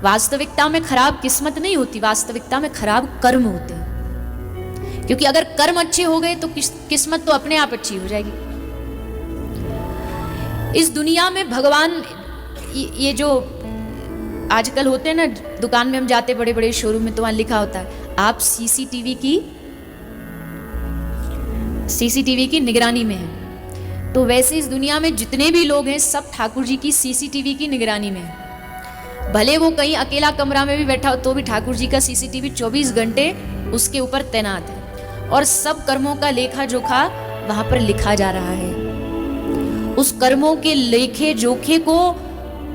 वास्तविकता में खराब किस्मत नहीं होती, वास्तविकता में खराब कर्म होते हैं। क्योंकि अगर कर्म अच्छे हो गए तो किस्मत तो अपने आप अच्छी हो जाएगी। इस दुनिया में भगवान, ये जो आजकल होते हैं ना, दुकान में हम जाते बड़े बड़े शोरूम में, तो वहां लिखा होता है आप सीसीटीवी की निगरानी में हैं। तो वैसे इस दुनिया में जितने भी लोग हैं सब ठाकुर जी की सीसीटीवी की निगरानी में हैं। भले वो कहीं अकेला कमरा में भी बैठा हो तो भी ठाकुर जी का सीसीटीवी 24 घंटे उसके ऊपर तैनात है, और सब कर्मों का लेखा जोखा वहां पर लिखा जा रहा है। उस कर्मों के लेखे जोखे को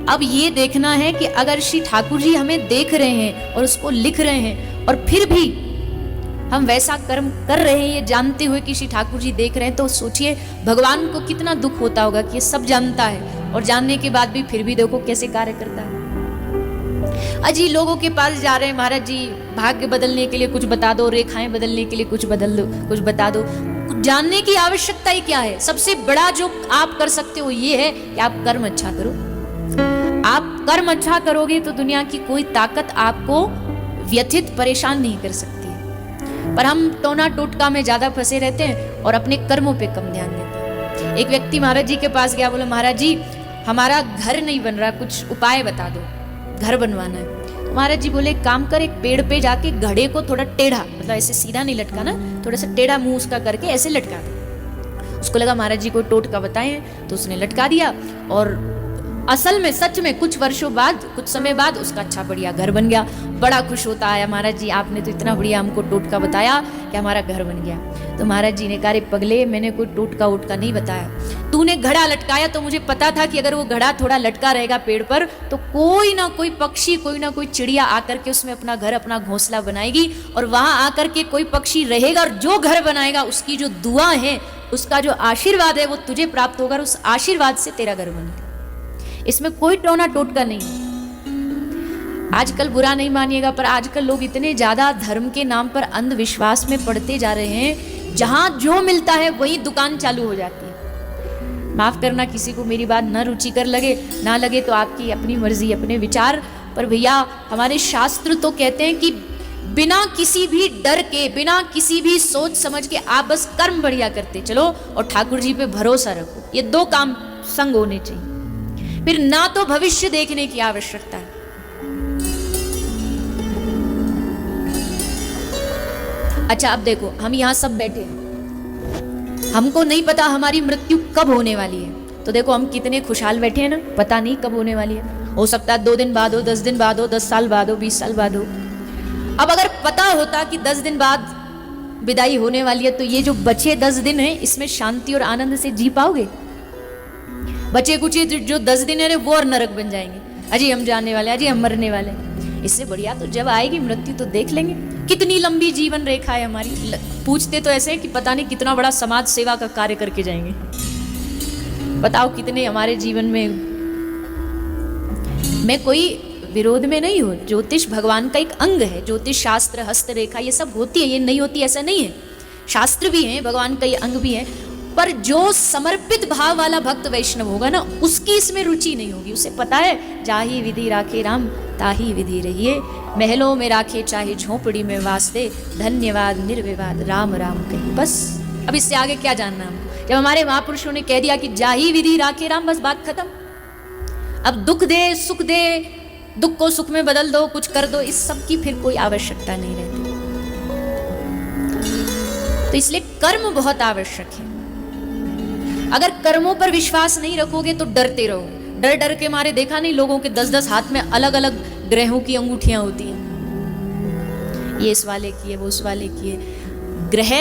अब ये देखना है कि अगर श्री ठाकुर जी हमें देख रहे हैं और उसको लिख रहे हैं, और फिर भी हम वैसा कर्म कर रहे हैं ये जानते हुए कि श्री ठाकुर जी देख रहे हैं, तो सोचिए भगवान को कितना दुख होता होगा कि ये सब जानता है और जानने के बाद भी फिर भी देखो कैसे कार्य करता है। अजी लोगों के पास जा रहे हैं, महाराज जी भाग्य बदलने के लिए कुछ बता दो, रेखाएं बदलने के लिए कुछ बदल दो, कुछ बता दो। जानने की आवश्यकता ही क्या है? सबसे बड़ा जो आप कर सकते हो ये है कि आप कर्म अच्छा करो। आप कर्म अच्छा करोगे तो दुनिया की कोई ताकत आपको व्यथित परेशान नहीं कर सकती है। पर हम टोना टोटका में ज्यादा फंसे रहते हैं और अपने कर्मों पे कम ध्यान देते हैं। एक व्यक्ति महाराज जी के पास गया, बोला महाराज जी हमारा घर नहीं बन रहा, कुछ उपाय बता दो, घर बनवाना है। तो महाराज जी बोले काम कर, एक पेड़ पे जाके घड़े को थोड़ा टेढ़ा, मतलब ऐसे सीधा नहीं लटकाना, थोड़ा सा टेढ़ा मुंह उसका करके ऐसे लटका दे। उसको लगा महाराज जी को टोटका बताए तो उसने लटका दिया, और असल में सच में कुछ वर्षों बाद, कुछ समय बाद उसका अच्छा बढ़िया घर बन गया। बड़ा खुश होता आया, महाराज जी आपने तो इतना बढ़िया हमको टोटका बताया कि हमारा घर बन गया। तो महाराज जी ने कहा, रे पगले मैंने कोई टोटका वोटका नहीं बताया, तूने घड़ा लटकाया तो मुझे पता था कि अगर वो घड़ा थोड़ा लटका रहेगा पेड़ पर तो कोई ना कोई पक्षी, कोई ना कोई चिड़िया आकर के उसमें अपना घर, अपना घोंसला बनाएगी, और वहां आकर के कोई पक्षी रहेगा और जो घर बनाएगा उसकी जो दुआ है, उसका जो आशीर्वाद है वो तुझे प्राप्त होगा, और उस आशीर्वाद से तेरा घर बनेगा। इसमें कोई टोना टोटका नहीं। आजकल बुरा नहीं मानिएगा, पर आजकल लोग इतने ज्यादा धर्म के नाम पर अंधविश्वास में पड़ते जा रहे हैं, जहां जो मिलता है वही दुकान चालू हो जाती है। माफ करना, किसी को मेरी बात न रुचिकर लगे ना लगे तो आपकी अपनी मर्जी, अपने विचार, पर भैया हमारे शास्त्र तो कहते हैं कि बिना किसी भी डर के, बिना किसी भी सोच समझ के आप बस कर्म बढ़िया करते चलो और ठाकुर जी पे भरोसा रखो। ये दो काम संग होने चाहिए, फिर ना तो भविष्य देखने की आवश्यकता है। अच्छा अब देखो, हम यहां सब बैठे हैं, हमको नहीं पता हमारी मृत्यु कब होने वाली है, तो देखो हम कितने खुशहाल बैठे हैं ना, पता नहीं कब होने वाली है। हो सकता है 2 दिन बाद हो, 10 दिन बाद हो, 10 साल बाद हो, 20 साल बाद हो। अब अगर पता होता कि 10 दिन बाद विदाई होने वाली है, तो ये जो बचे 10 दिन है इसमें शांति और आनंद से जी पाओगे? बचे कुछ जो 10 दिन है वो और नरक बन जाएंगे। अजी हम जाने वाले, अजी हम मरने वाले। इससे बढ़िया तो जब आएगी मृत्यु तो देख लेंगे। कितनी लंबी जीवन रेखा है हमारी। पूछते तो ऐसे कि पता नहीं कितना बड़ा समाज सेवा का कार्य करके जाएंगे। बताओ कितने हमारे जीवन में। मैं कोई विरोध में नहीं हूँ, ज्योतिष भगवान का एक अंग है, ज्योतिष शास्त्र, हस्तरेखा ये सब होती है, ये नहीं होती ऐसा नहीं है। शास्त्र भी है, भगवान का ये अंग भी है, पर जो समर्पित भाव वाला भक्त वैष्णव होगा ना, उसकी इसमें रुचि नहीं होगी। उसे पता है जाही विधि राखे राम ताही विधि रहिए, महलों में राखे चाहे झोपड़ी में वास दे, धन्यवाद निर्विवाद राम राम कही। बस अब इससे आगे क्या जानना हम। जब हमारे महापुरुषों ने कह दिया कि जाही विधि राखे राम, बस बात खत्म। अब दुख दे सुख दे, दुख को सुख में बदल दो, कुछ कर दो, इस सब की फिर कोई आवश्यकता नहीं रहती। तो इसलिए कर्म बहुत आवश्यक है। अगर कर्मों पर विश्वास नहीं रखोगे तो डरते रहो। डर डर के मारे देखा नहीं लोगों के 10-10 हाथ में अलग अलग ग्रहों की अंगूठियां होती हैं, ये इस वाले की है, वो उस वाले की है। ग्रह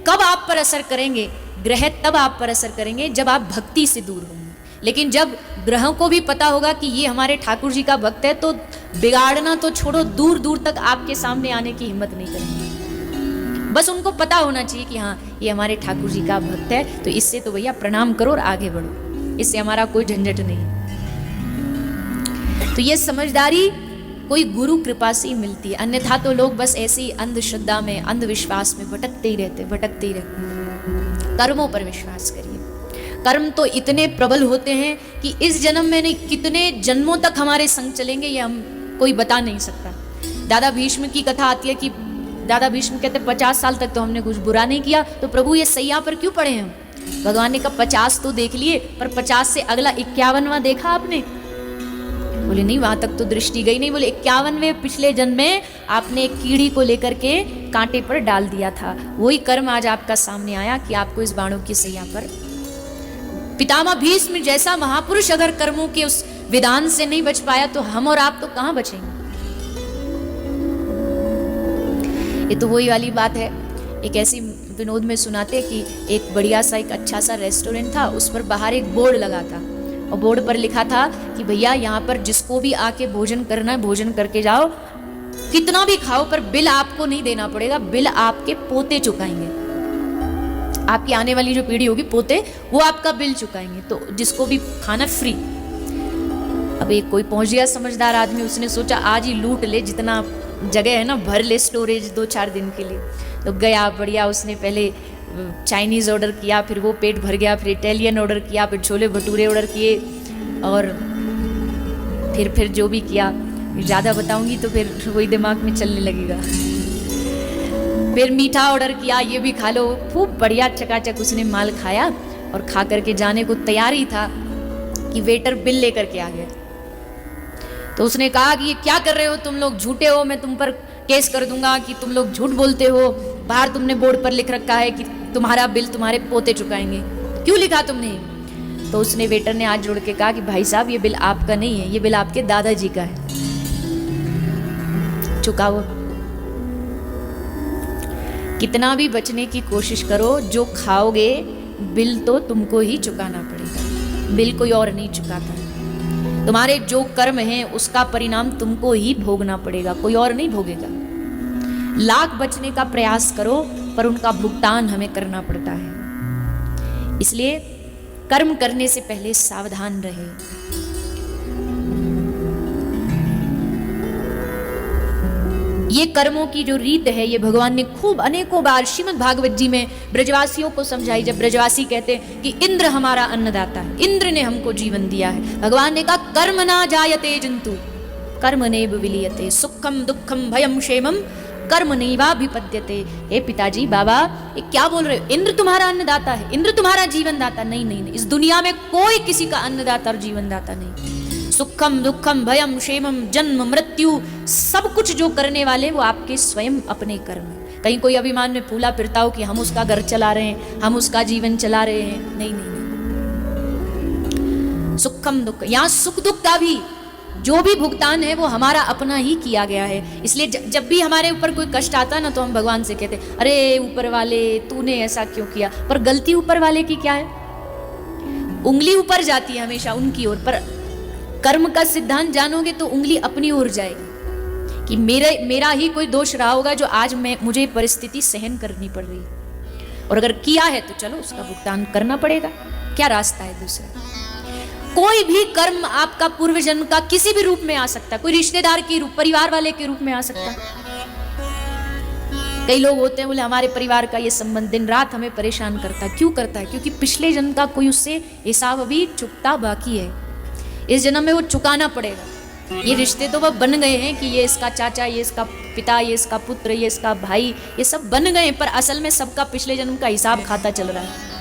कब आप पर असर करेंगे? ग्रह तब आप पर असर करेंगे जब आप भक्ति से दूर होंगे। लेकिन जब ग्रहों को भी पता होगा कि ये हमारे ठाकुर जी का भक्त है, तो बिगाड़ना तो छोड़ो, दूर दूर तक आपके सामने आने की हिम्मत नहीं करेंगे। बस उनको पता होना चाहिए कि हाँ ये हमारे ठाकुर जी का भक्त है, तो इससे तो भैया प्रणाम करो और आगे बढ़ो, इससे हमारा कोई झंझट नहीं। तो ये समझदारी कोई गुरु कृपा से ही मिलती है, अन्यथा तो लोग बस ऐसे ही अंधश्रद्धा में, अंधविश्वास में भटकते ही रहते। कर्मों पर विश्वास करिए। कर्म तो इतने प्रबल होते हैं कि इस जन्म में नहीं, कितने जन्मों तक हमारे संग चलेंगे ये हम कोई बता नहीं सकता। दादा भीष्म की कथा आती है कि दादा भीष्म कहते 50 साल तक तो हमने कुछ बुरा नहीं किया, तो प्रभु ये सैया पर क्यों पड़े हम? भगवान ने कहा 50 तो देख लिए, पर 50 से अगला 51वां देखा आपने? बोले नहीं, वहां तक तो दृष्टि गई नहीं। बोले 51वें पिछले जन्म में आपने एक कीड़ी को लेकर के कांटे पर डाल दिया था, वही कर्म आज आपका सामने आया कि आपको इस बाणों की सैया पर। पितामह भीष्म जैसा महापुरुष अगर कर्मों के उस विधान से नहीं बच पाया तो हम और आप तो कहां बचेंगे? ये तो वही वाली बात है। एक ऐसी विनोद में सुनाते कि एक बढ़िया सा एक अच्छा सा रेस्टोरेंट था, उस पर बाहर एक बोर्ड लगा था और बोर्ड पर लिखा था कि भैया यहाँ पर जिसको भी आके भोजन करना है भोजन करके जाओ, कितना भी खाओ, पर बिल आपको नहीं देना पड़ेगा, बिल आपके पोते चुकाएंगे। आपकी आने वाली जो पीढ़ी होगी पोते, वो आपका बिल चुकाएंगे, तो जिसको भी खाना फ्री। अब एक कोई पहुंच गया समझदार आदमी, उसने सोचा आज ही लूट ले, जितना जगह है ना भर ले स्टोरेज 2-4 दिन के लिए। तो गया बढ़िया, उसने पहले चाइनीज़ ऑर्डर किया, फिर वो पेट भर गया, फिर इटालियन ऑर्डर किया, फिर छोले भटूरे ऑर्डर किए, और फिर जो भी किया, ज़्यादा बताऊंगी तो फिर वही दिमाग में चलने लगेगा। फिर मीठा ऑर्डर किया, ये भी खा लो, खूब बढ़िया चकाचक उसने माल खाया और खा करके जाने को तैयार ही था कि वेटर बिल लेकर के आ गया। तो उसने कहा कि ये क्या कर रहे हो तुम लोग, झूठे हो, मैं तुम पर केस कर दूंगा कि तुम लोग झूठ बोलते हो, बाहर तुमने बोर्ड पर लिख रखा है कि तुम्हारा बिल तुम्हारे पोते चुकाएंगे, क्यों लिखा तुमने? तो उसने वेटर ने हाथ जोड़ के कहा कि भाई साहब ये बिल आपका नहीं है, ये बिल आपके दादाजी का है, चुकाओ। कितना भी बचने की कोशिश करो, जो खाओगे बिल तो तुमको ही चुकाना पड़ेगा, बिल कोई और नहीं चुकाता। तुम्हारे जो कर्म हैं उसका परिणाम तुमको ही भोगना पड़ेगा, कोई और नहीं भोगेगा। लाख बचने का प्रयास करो पर उनका भुगतान हमें करना पड़ता है। इसलिए कर्म करने से पहले सावधान रहे। ये कर्मों की जो रीत है ये भगवान ने खूब अनेकों बार श्रीमद् भागवत जी में ब्रजवासियों को समझाई। जब ब्रजवासी कहते हैं कि इंद्र हमारा अन्नदाता है, इंद्र ने हमको जीवन दिया है, भगवान ने कहा कर्म ना जायते जंतु कर्म नैव विलीयते, सुखम दुखम भयम क्षेमम कर्म नैवाभिपद्यते। हे पिताजी बाबा ये क्या बोल रहे हो? इंद्र तुम्हारा अन्नदाता है, इंद्र तुम्हारा जीवन दाता? नहीं नहीं नहीं, इस दुनिया में कोई किसी का अन्नदाता और जीवन दाता नहीं। सुखम दुखम भयम क्षेमम जन्म मृत्यु सब कुछ जो करने वाले वो आपके स्वयं अपने कर्म है। कहीं कोई अभिमान में फूला फिरता हो कि हम उसका घर चला रहे हैं, हम उसका जीवन चला रहे हैं, नहीं नहीं नहीं। सुखम दुख, यहाँ सुख दुख का भी जो भी भुगतान है वो हमारा अपना ही किया गया है। इसलिए जब भी हमारे ऊपर कोई कष्ट आता ना तो हम भगवान से कहते अरे ऊपर वाले तूने ऐसा क्यों किया, पर गलती ऊपर वाले की क्या है? उंगली ऊपर जाती है हमेशा उनकी ओर, पर कर्म का सिद्धांत जानोगे तो उंगली अपनी ओर जाएगी कि मेरा ही कोई दोष रहा होगा जो आज मुझे परिस्थिति सहन करनी पड़ रही है, और अगर किया है तो चलो उसका भुगतान करना पड़ेगा, क्या रास्ता है दूसरा? कोई भी कर्म आपका पूर्व जन्म का किसी भी रूप में आ सकता है, कोई रिश्तेदार के रूप, परिवार वाले के रूप में आ सकता है। कई लोग होते हैं बोले हमारे परिवार का ये संबंध दिन रात हमें परेशान करता है, क्यों करता है? क्योंकि पिछले जन्म का कोई उससे हिसाब अभी चुकता बाकी है, इस जन्म में वो चुकाना पड़ेगा। ये रिश्ते तो वह बन गए हैं कि ये इसका चाचा, ये इसका पिता, ये इसका पुत्र, ये इसका भाई, ये सब बन गए, पर असल में सबका पिछले जन्म का हिसाब खाता चल रहा है।